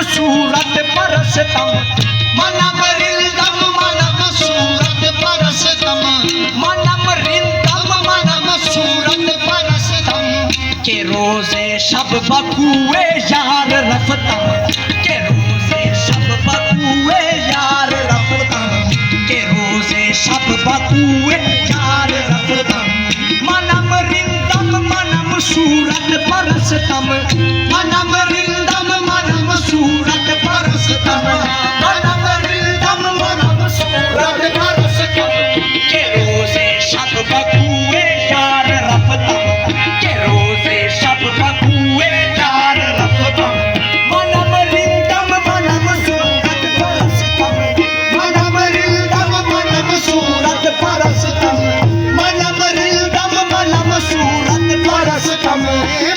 सूरत परसतम मनम रिंदम मनम सूरत परसतम मनम रिंदम मनम सूरत परसतम के रोजे शब बकुए यार रफतम के रोजे शब बकुए यार रफतम के रोजे शब बकुए यार रफतम मनम रिंदम मनम सूरत परसतम मनम रिंदम मनम सूरत परसतम मनम रिंदम मनम सूरत परसतम के रोजे शब बकुए यार रफतम के रोजे शब बकुए यार रफतम मनम रिंदम मनम सूरत परसतम मनम रिंदम मनम सूरत परसतम मनम रिंदम मनम सूरत परसतम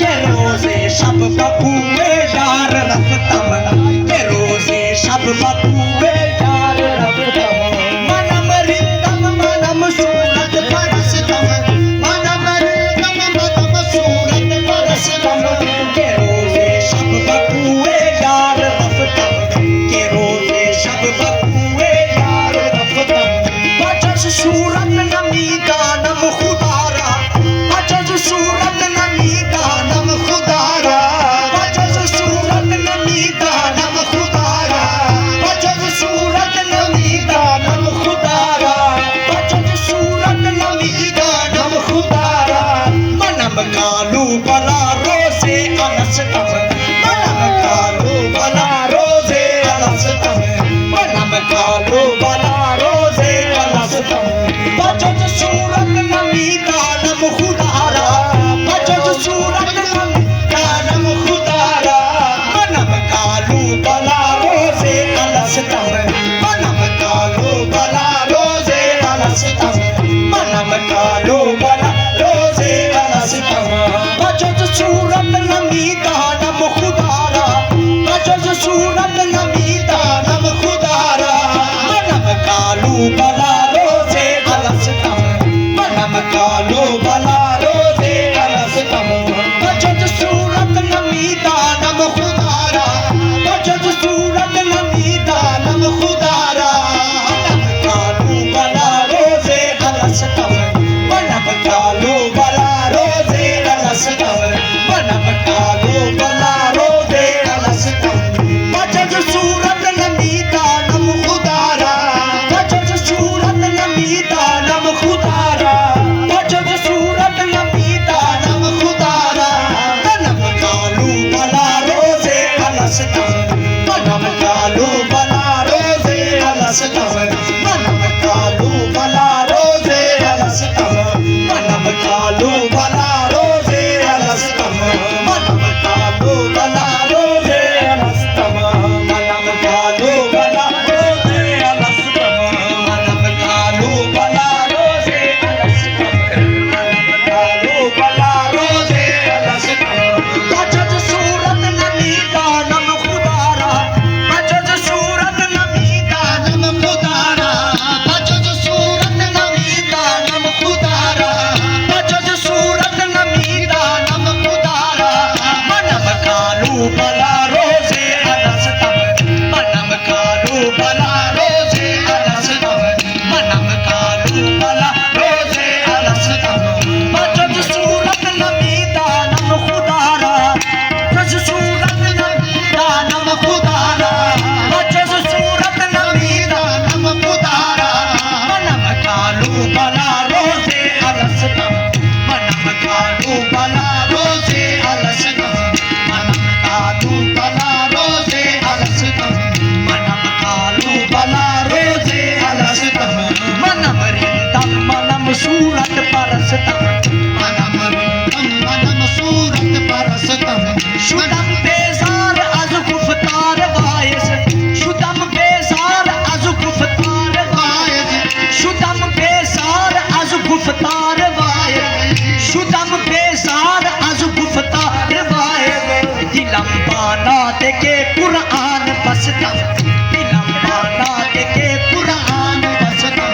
के रोजे शब बकुए यार रफतम के रोजे शब बकुए यार रफतम मनम रिंदम मनम सूरत परसतम मनम रिंदम मनम सूरत परसतम के रोजे शब बकुए यार रफतम के रोजे शब बकुए यार रफतम बचस सूरत नमी दानम खुदारा बचस सूरत नमी दानम खुदारा बचस सूरत नमी दानम खुदारा बचस सूरत नमी दानम खुदारा बचस सूरत नमी दानम खुदारा मनम कालू बला रोजे अलसतम मनम कालू बला रोजे अलसतम मनम कालू बला रोजे अलसतम बचस सूरत नमी दानम खुदारा बचस सूरत नमी दानम खुदारा मनम कालू बला रोजे अलसतम मनम कालू बला रोजे अलसतम मनम कालू बला रोजे अलसतम बचस सूरत नमी दानम खुदारा बचस सूरत नमी दानम खुदारा मनम कालू बला रोजे अलसतम मनम कालू बला रोजे अलसतम बचस सूरत नमी दानम खुदारा बचस सूरत नमी दानम खुदारा मनम कालू बला रोजे अलसतम मनम कालू बला रोजे अलसतम मनम कालू बला रोजे अलसतम बचस सूरत नमी दानम खुदारा बचस सूरत नमी दानम खुदारा बचस सूरत नमी दानम खुदारा मनम कालू बला रोजे अलसतम मनम कालू बला रोजे अलसतम मनम कालू बला रोजे अलसतम मनम कालू बला रोजे अलसतम मनम कालू बला रोजे अलसतम मनम कालू बला रोजे अलसतम मनम कालू बला रोजे अलसतम मनम कालू बला रोजे अलसतम बचस सूरत नमी दानम खुदारा बचस सूरत नमी दानम खुदारा बचस सूरत नमी दानम खुदारा बचस सूरत नमी दानम खुदारा मनम कालू बला रोजे अलसतम मनम कालू बला रोजे अलसतम मनम कालू बला रोजे अलसतम बचस सूरत नमी दानम खुदारा बचस सूरत नमी दानम खुदारा बचस सूरत नमी दानम खुदारा मनम कालू बला रोजे अलसतम मनम कालू बला रोजे अलसतम मनम कालू बला रोजे अलसतम मनम कालू बला रोजे अलसतम मनम रिंदम मनम सूरत परसतम मनम रिंदम मनम सूरत परसतम शुदम बेजार अज गुफ्तार वायस शुदम बेजार अज गुफ्तार वायस शुदम बेजार अज गुफ्तार वायस शुदम बेजार अज गुफ्तार वायस दिलम बाना के कुरान बसतम दिलम बाना के कुरान बसतम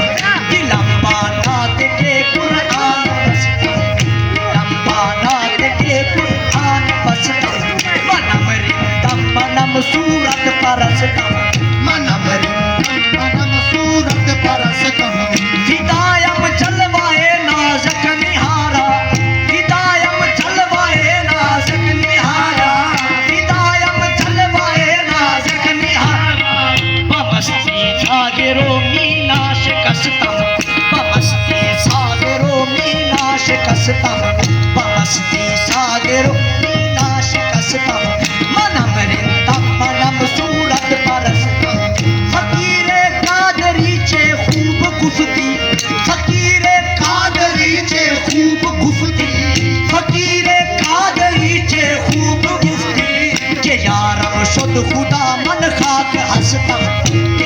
दिलम बाना के कुरान बसतम दिलम बाना के कुरान बसतम मनम रिंदम मनम सूरत परसतम मनम सूरत परसतम हिदायम जलवाए नाज़क निहारा हिदायम जलवाए नाज़क निहारा हिदायम जलवाए नाज़क निहारा बमस्ती सागरो मीना शिकस्तम बमस्ती सागरो मीना शिकस्तम बमस्ती सागरो मीना शिकस्तम मनम रिंदम मनम सूरत परसतम फकीरे कादरी चे खूब गुफ्ती फकीरे कादरी चे खूब गुफ्ती फकीरे कादरी चे खूब गुफ्ती के यारम शुद्ध खुदा मन खाक हसतम